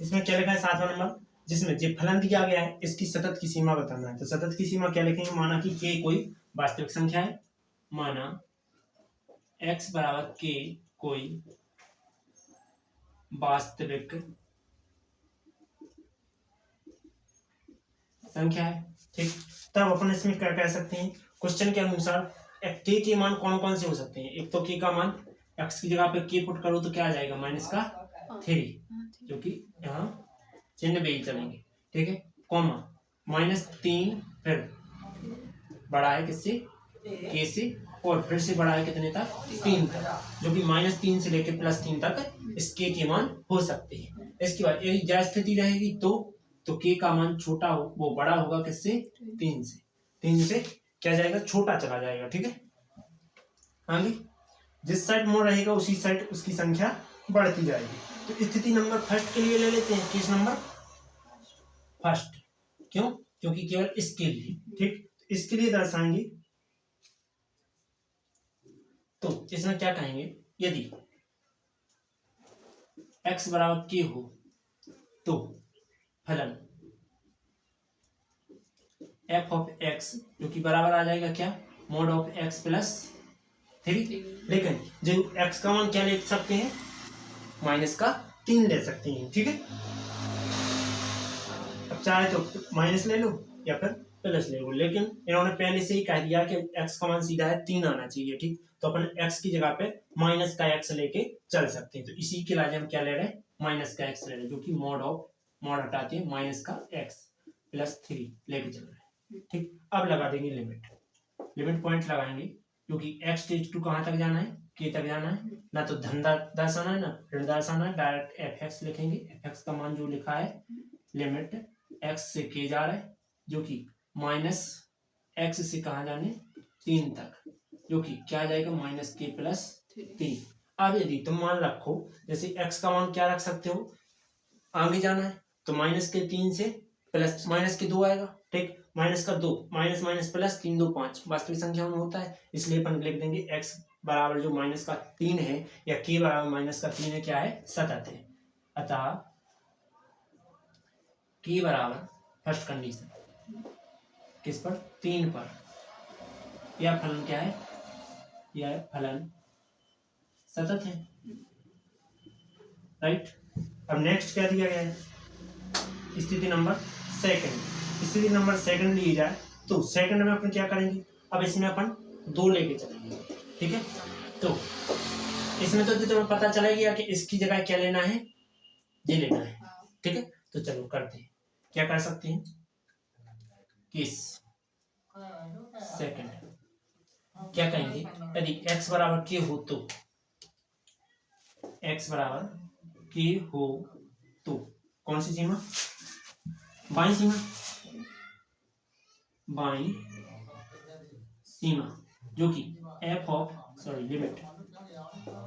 इसमें क्या लिखा है 7वां नंबर, जिसमें जो फलन दिया गया है इसकी सतत की सीमा बताना है। तो सतत की सीमा क्या लिखेंगे, माना कि k कोई वास्तविक संख्या है, माना x बराबर k कोई वास्तविक संख्या है, ठीक। तब अपन इसमें क्या कह सकते हैं, क्वेश्चन के अनुसार k के मान कौन कौन से हो सकते हैं। एक तो k का मान x की जगह पे k पुट करो तो क्या आ जाएगा -3, जो कि यहाँ चिन्ह भी चलेंगे, ठीक है, कॉमा -3 फिर बड़ा है किससे, k से, और फिर से बड़ा है कितने तक, 3 तक, जो कि -3 से लेकर +3 तक इस k के मान हो सकते हैं। इसके बाद यदि यह स्थिति रहेगी तो k का मान छोटा हो, वो बड़ा होगा किससे, 3 से क्या जाएगा, छोटा चला जाएगा, ठीक है। आगे जिस साइड मोड़ रहेगा उसी साइड उसकी संख्या बढ़ती जाएगी। तो स्थिति नंबर फर्स्ट के लिए ले लेते हैं, किस नंबर, फर्स्ट, क्यों, क्योंकि केवल इसके लिए, ठीक। इसके लिए दर्शाएंगे तो इसमें क्या कहेंगे, यदि x बराबर k हो तो फलन f ऑफ x जो कि बराबर आ जाएगा क्या, mod ऑफ x प्लस 3। लेकिन जो x का मान क्या ले सकते हैं, -3 ले सकते हैं, ठीक है। अब चाहे तो माइनस ले लो या फिर प्लस ले लो, लेकिन इन्होंने पहले से ही कह दिया कि x का मान सीधा है 3 आना चाहिए, ठीक। तो अपन x की जगह पे माइनस का x लेके चल सकते हैं। तो इसी के लिए हम क्या ले रहे हैं, माइनस का x ले रहे हैं, जो कि मॉड हटाते हैं माइनस का x प्लस 3 लेके चल रहे हैं, ठीक। अब लगा देंगे लिमिट पॉइंट लगाएंगे, क्योंकि x टेंड्स टू कहाँ तक जाना है, k तक जाना है, ना तो धन दर्शाना है ना ऋण दर्शाना है, डायरेक्ट fx लिखेंगे। fx का मान जो लिखा है लिमिट x से k जा रहा है, जो कि -x से कहाँ जाने 3 तक, जो कि क्या आ जाएगा -k प्लस 3। अब यदि तुम मान रखो, जैसे x का मान क्या रख सकते हो, आगे जाना है तो -3 से प्लस -2 आएगा, ठीक। -2 माइनस प्लस 3 2 5 वास्तविक संख्या में होता है, इसलिए अपन लिख देंगे x बराबर जो -3 है या k बराबर -3 है, क्या है, सतत है। अतः k बराबर फर्स्ट कंडीशन किस पर, 3 पर, यह फलन क्या है, यह फलन सतत है, राइट। अब नेक्स्ट क्या दिया गया है, स्थिति नंबर सेकंड ली जाए तो सेकंड में अपन क्या करेंगे, अब इसमें अपन 2 लेके चलेंगे, ठीक है। तो इसमें तो तुम्हें पता चलेगा कि इसकी जगह क्या लेना है, ये लेना है, ठीक है। तो चलो करते हैं, क्या कर सकते हैं, किस सेकंड क्या कहेंगे, यदि x बराबर k हो तो कौन सी सीमा, बाईं सीमा, जो कि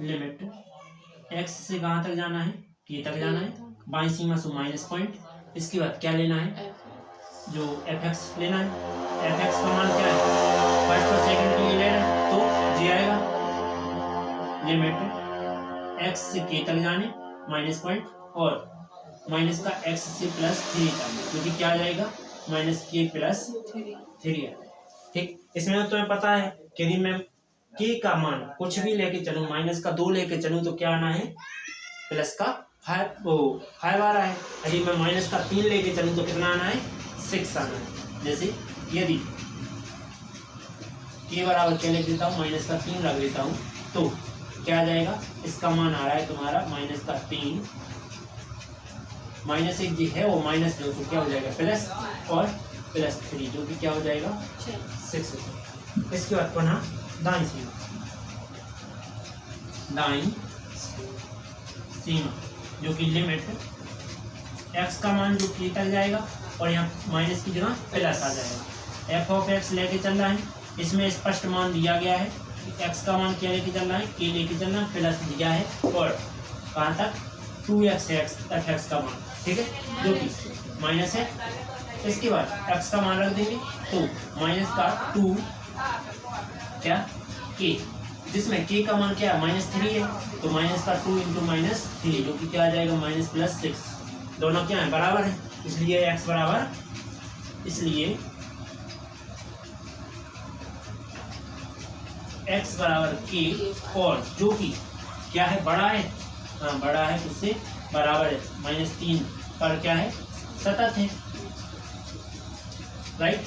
लिमिट x से कहाँ तक जाना है, k तक जाना है, बाईं सीमा से माइनस पॉइंट। इसके बाद क्या लेना है, जो fx लेना है, fx का मान क्या है, फर्स्ट और सेकंड के लिए ले रहे हैं तो ये आएगा लिमिट x से k तक जाने माइनस पॉइंट, और माइनस का x से +3 तक, जो कि क्या आ जाएगा -k प्लस 3, ठीक। इसमें तुम्हें पता है कि यदि मैं k का मान कुछ भी लेके चलूं, -2 लेके चलूं तो क्या आना है, प्लस का 5 आ रहा है। यदि मैं -3 लेके चलूं तो कितना आना है, 6 आना है। जैसे यदि k बराबर क्या लिख देता हूँ, -3 रख देता हूँ, तो क्या आ जाएगा, इसका मान आ रहा है तुम्हारा -3, -1 जी है वो -2, तो क्या हो जाएगा प्लस और +3, जो कि क्या हो जाएगा 6 हो जाएगा। इसके बाद पुनः दाईं सीमा, जो कि लिमिट x का मान जो k तक जाएगा और यहाँ माइनस की जगह प्लस आ जाएगा। f ऑफ x लेके चल रहा है, इसमें स्पष्ट मान दिया गया है कि x का मान क्या लेके चल रहा है, k लेके चल रहा है, प्लस दिया है, और कहाँ तक 2x fx का मान, ठीक है, जो कि माइनस है। इसके बाद x का मान रख देंगे तो माइनस का 2 क्या k, जिसमें k का मान क्या है, -3 है, तो माइनस का 2 × -3, जो कि क्या आ जाएगा -+6, दोनों क्या है, बराबर है, इसलिए x बराबर, इसलिए x बराबर k, और जो कि क्या है, बड़ा है, हाँ बड़ा है, उससे बराबर है, -3 पर क्या है, सतत है, राइट।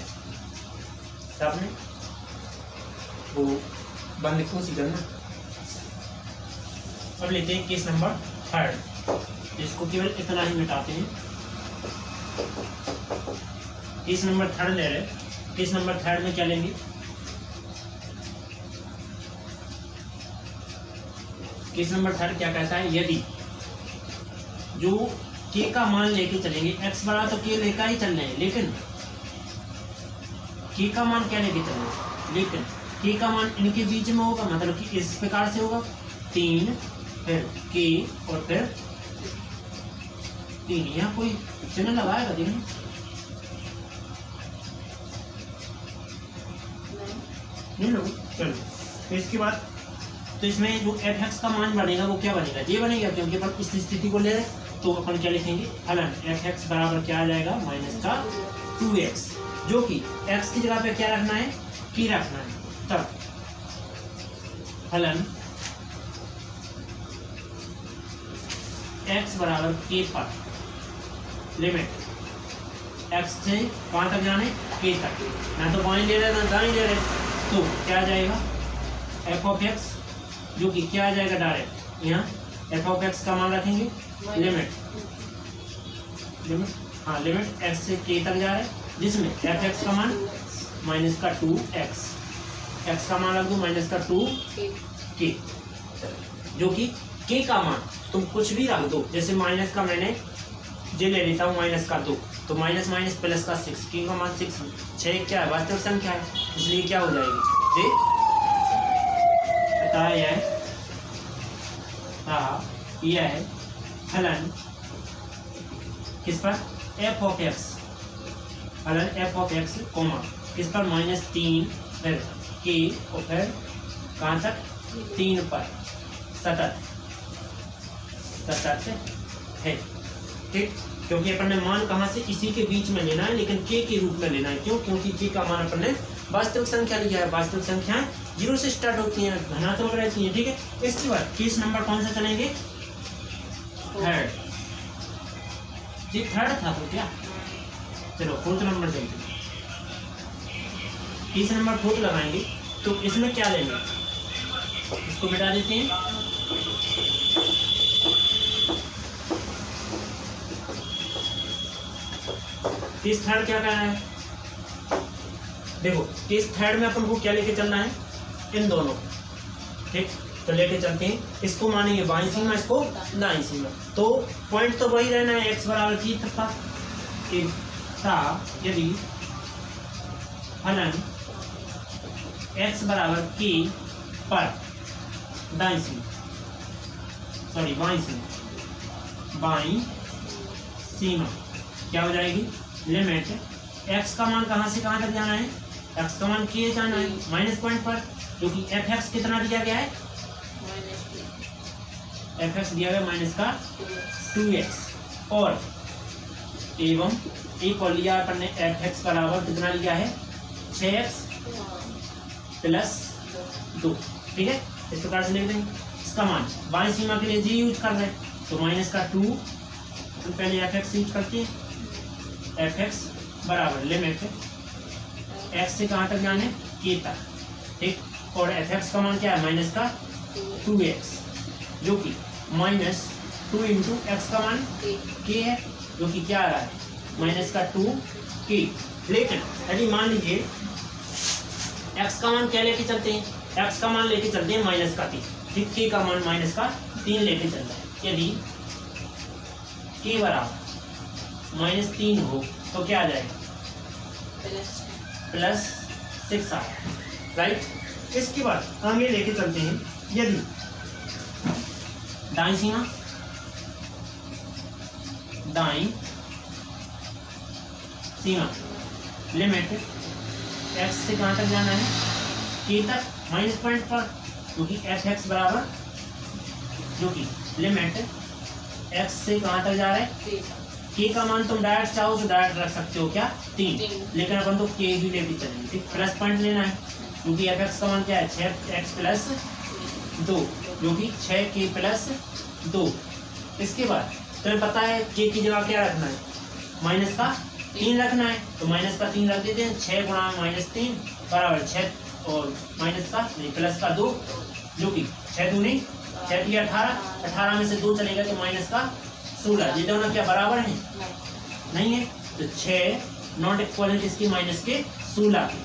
आपने वो बंद क्यों सी करना। अब लेते हैं केस नंबर 3, इसको केवल इतना ही मिटाते हैं। केस नंबर 3 ले रहे हैं। केस नंबर 3 में क्या लेंगे, केस नंबर 3 क्या कहता है, यदि जो k का मान लेके चलेंगे, x बड़ा तो k लेकर ही चल रहे हैं, लेकिन k का मान क्या लेके चल रहे हैं, लेकिन k का मान इनके बीच में होगा, मतलब कि इस प्रकार से होगा 3 फिर k और फिर 3, यहाँ कोई चिन्ह लगाएगा, देखना नहीं लोग, चलो। तो इसके बाद तो इसमें जो f(x) का मान बनेगा वो क्या बनेगा, ये बनेगा, क्योंकि अपन इस स्थिति को ले रहे हैं, तो अपन क्या लिखेंगे, फलन f(x) बराबर क्या आ जाएगा, -2x, जो कि x की जगह पे क्या रखना है, k रखना है, तब फलन x बराबर k पर लिमिट x से कहाँ तक जाने, k तक, ना तो बाएं ले रहे ना दाएं ले रहे, तो क्या आ जाएगा, f(x) जो कि क्या आ जाएगा, डायरेक्ट यहाँ f(x) का मान रखेंगे, लिमिट हाँ लिमिट x से k तक जा रहा है, जिसमें f(x) का मान -2x, x का मान रख दो -2k, जो कि k का मान तुम कुछ भी रख दो, जैसे माइनस का मैंने जे ले लेता हूँ -2, तो माइनस माइनस प्लस का 6, k का मान 6 क्या है, वास्तविक संख्या है, इसलिए क्या हो जाएगी, जे यह है, हाँ यह है फलन किस पर, f(x), फलन f(x), किस पर, -3 फिर k और फिर कहाँ तक, 3 पर, सतत है, ठीक, क्योंकि अपन ने मान कहाँ से, इसी के बीच में लेना है, लेकिन k के रूप में लेना है, क्यों, क्योंकि k का मान अपन ने वास्तविक संख्या लिया है, वास्तविक संख्याएं 0 से स्टार्ट होती हैं, धनात्मक रहती हैं, ठीक है। इसके बाद केस नंबर कौन सा चलेंगे, 3rd, ये 3rd था तो क्या, चलो 4th नंबर चलते हैं। केस नंबर 4 लगाएंगे, तो इसमें क्या लेंगे, इसको मिटा देते हैं, केस 3rd क्या कहना है, देखो केस 3rd में अपन को क्या लेके चलना है, इन दोनों, ठीक, तो लेके चलते हैं, इसको मानेंगे बाईं सीमा, इसको दाईं सीमा, तो पॉइंट तो वही रहना है, x बराबर की था, यदि फलन x बराबर k पर दाईं सीमा, सॉरी बाईं सीमा क्या हो जाएगी, लिमिट x का मान कहाँ से कहाँ तक जाना है, x का मान k जाना है, माइनस पॉइंट पर, क्योंकि f(x) कितना दिया गया है, f(x) दिया गया -2x, और एवं एक और लिया अपन ने f(x) बराबर कितना लिया है, 6x + 2, ठीक है, इस प्रकार से लिख देंगे। इसका मान बाईं सीमा के लिए जी यूज कर रहे हैं, तो -2, तो पहले f(x) यूज करते हैं, f(x) बराबर लिमिट x से कहाँ तक जाने, k तक, ठीक, और f(x) का मान क्या है, -2x, जो कि -2 × x का मान k है, जो कि क्या आ रहा है, -2k, लेकिन यदि मान लीजिए x का मान क्या लेके चलते हैं, x का मान लेके चलते हैं -3, ठीक, k का मान -3 लेके चल रहा है, यदि k बराबर -3 हो तो क्या आ जाएगा, +6 आया, राइट। इसके बाद आगे लेके चलते हैं, यदि दाईं सीमा लिमिट x से कहाँ तक जाना है, k तक, माइनस पॉइंट पर, क्योंकि f(x) बराबर, जो कि लिमिट x से कहाँ तक जा रहा है, के का मान तुम डायरेक्ट चाहो तो डायरेक्ट रख सकते हो क्या 3, लेकिन अपन तो के भी लेके चलेंगे। ठीक, प्लस पॉइंट लेना है क्योंकि एफ एक्स का मान क्या है 6x प्लस 2 जो कि 6k प्लस 2। इसके बाद तुम्हें पता है के की जगह क्या रखना है माइनस का 3 रखना है, तो माइनस का 3 रख देते हैं। 6 गुणा -3 बराबर 6 और माइनस का नहीं प्लस का 2 जो कि 6 दूनी 6 की 18 में से 2 चलेगा तो माइनस का 16। ये दोनों क्या बराबर हैं? नहीं है, तो 6 नॉट इक्वल इसकी माइनस के 16 के।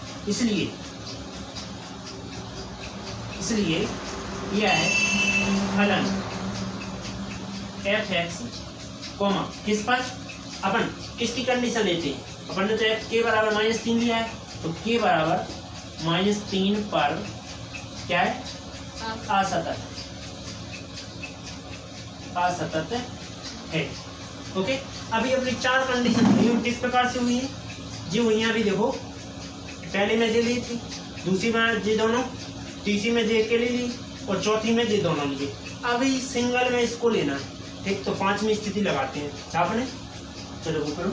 इसलिए यह है फलन एफ एक्स कॉमा किस पर अपन किसकी कंडीशन लेते हैं। अपन ने तो के बराबर -3 लिया है, तो के बराबर -3 पर क्या है असतत है। ओके, अभी अपनी 4 कंडीशन किस प्रकार से हुई है जी हुई है। अभी देखो पहले में जे ली थी, दूसरी में जे दोनों, तीसरी में जे अकेली ली और चौथी में जे दोनों लिए। अभी सिंगल में इसको लेना है। ठीक, तो 5वीं स्थिति लगाते हैं आपने। चलो वो करो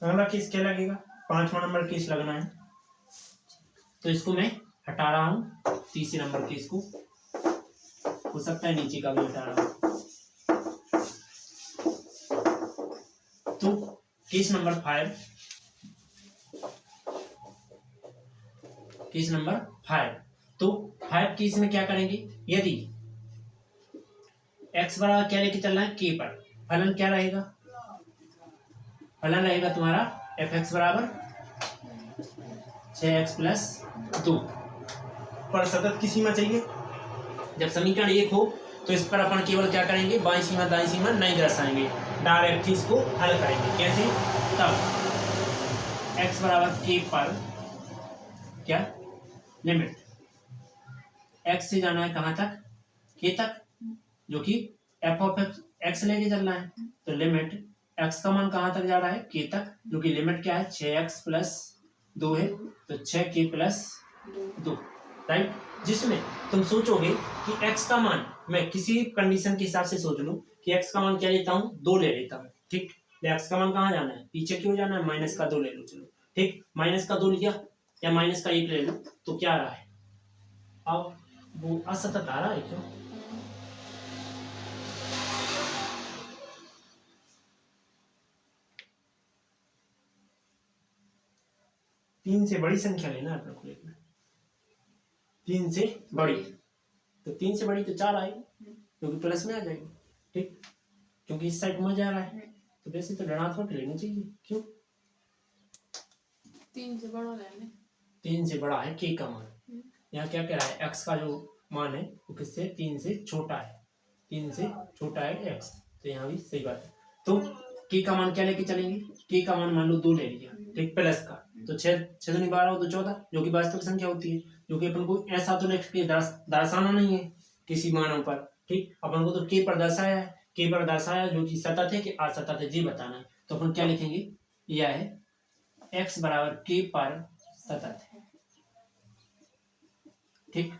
अगला केस क्या लगेगा 5वां नंबर केस लगना है, तो इसको मैं हटा रहा हूं। तीसरे नंबर केस को हो सकता है नीचे का भी हटा रहा हूं। तो केस नंबर 5 तो 5 केस में क्या करेंगे, यदि x बराबर क्या लेके चलना है k पर, फलन क्या रहेगा, फलन रहेगा तुम्हारा एफ एक्स बराबर 6x प्लस 2 पर सतत की सीमा चाहिए। जब समीकरण 1 हो तो इस पर अपन केवल क्या करेंगे, बाईं सीमा दाईं सीमा नहीं दर्शाएंगे, डायरेक्ट इसको हल करेंगे। कैसे, तब x बराबर k पर क्या लिमिट x से जाना है कहाँ तक, k तक, जो कि f ऑफ x लेके चलना है। तो लिमिट x का मान कहाँ तक जा रहा है k तक, जो कि लिमिट क्या है 6x प्लस 2 है, तो 6k प्लस 2 राइट। जिसमें तुम सोचोगे कि x का मान, मैं किसी कंडीशन के हिसाब से सोच लूं कि x का मान क्या लेता हूं 2 ले लेता हूं। ठीक, x का मान कहाँ जाना है, पीछे क्यों जाना है, -2 ले लो। चलो ठीक, -2 लिया या -1 ले लो, तो क्या आ रहा है, अब वो असतत आ रहा है क्यों, तीन से बड़ी संख्या लेना है अपने को, लेना 3 से बड़ी, तो 3 से बड़ी तो 4 आएगी क्योंकि प्लस में आ जाएगी। ठीक, क्योंकि इस साइड में जा रहा है, तो वैसे तो ऋणात्मक लेनी चाहिए। क्यों, 3 से बड़ा लेने, 3 से बड़ा है k का मान। यहाँ क्या कह रहा है, x का जो मान है वो किससे 3 से छोटा है, 3 से छोटा है x, तो यहाँ भी सही बात है। तो k का मान क्या लेके चलेंगे, k का मान मान लो 2 ले लिया, ठीक, प्लस का, तो 6 दूनी 12 तो 14, जो कि वास्तविक संख्या होती है, जो कि अपन को ऐसा तो नेक्स्ट के दर्शाना नहीं है किसी मानों पर। ठीक, अपन को तो k पर दर्शाया है, k पर दर्शाया जो कि सतत है कि असतत है जी बताना है। तो अपन क्या लिखेंगे, यह है x बराबर k पर सतत है। ठीक,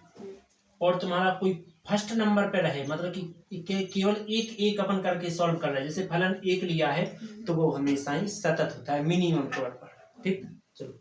और तुम्हारा कोई फर्स्ट नंबर पे रहे, मतलब कि केवल एक अपन करके सॉल्व कर रहे हैं, जैसे फलन 1 लिया है तो वो हमेशा ही सतत होता है मिनिमम तौर पर। ठीक, चलो।